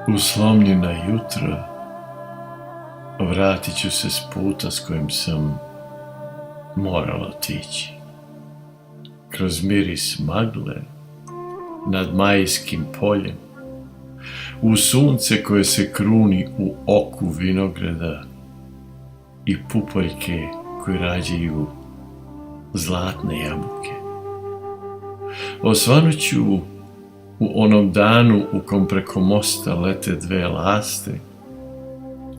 U slomljena jutra vratit ću se s puta s kojim sam morala otići. Kroz miris magle, nad majskim poljem, u sunce koje se kruni u oku vinograda i pupoljke koje rađaju zlatne jabuke. Osvanuću u onom danu u kom preko mosta lete dve laste,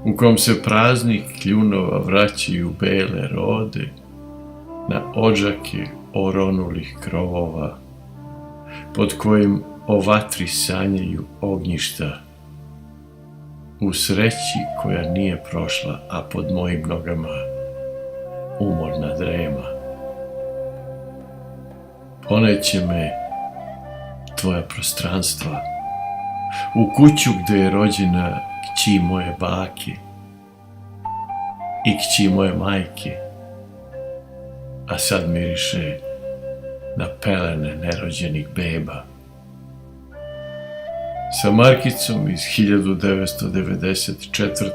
u kom se praznih kljunova vraćaju bele rode na odžake oronulih krovova, pod kojim o vatri sanjaju ognjišta, u sreći koja nije prošla, a pod mojim nogama umorna drema. Poneće me tvoja prostranstva, u kuću gde je rođena kći moje bake i kći moje majke, a sad miriše na pelene nerođenih beba. Sa markicom iz 1994.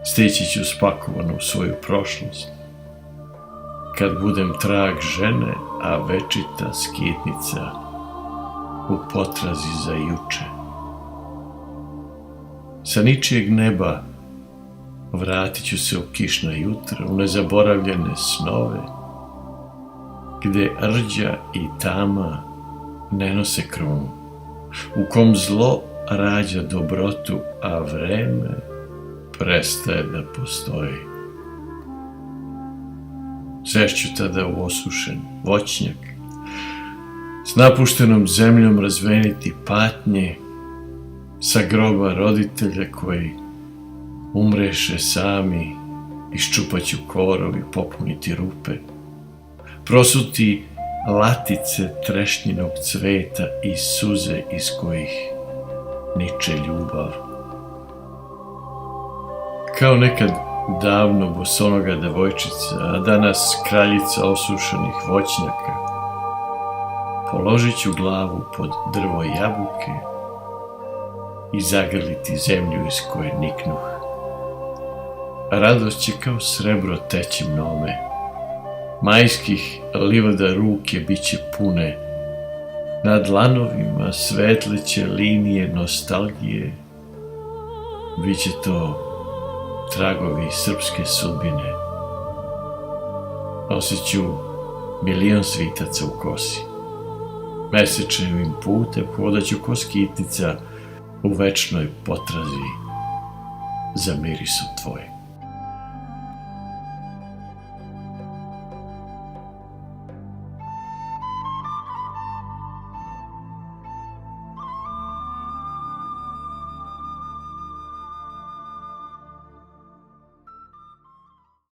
stići ću spakovano u svoju prošlost, kad budem trag žene, a večita skitnica u potrazi za juče. Sa ničijeg neba vratit ću se u kišna jutra, u nezaboravljene snove, gde rđa i tama ne nose krunu, u kom zlo rađa dobrotu, a vreme prestaje da postoji. Sešću tada u osušen voćnjak, s napuštenom zemljom razveniti patnje, sa groba roditelja koji umreše sami, iščupaću korov i popuniti rupe, prosuti latice trešnjinog cveta i suze iz kojih niče ljubav. Kao nekad davno bosonoga devojčica, a danas kraljica osušenih voćnjaka, položit ću glavu pod drvo jabuke i zagrliti zemlju iz koje niknuh. Radost će kao srebro teći mnome, majskih livada ruke bit će pune, na dlanovima svetleće linije nostalgije, bit će to tragovi srpske sudbine. Nosit ću milion svitaca u kosi, mesečevim putem hodaću ko skitnica u večnoj potrazi za mirisom tvojeg.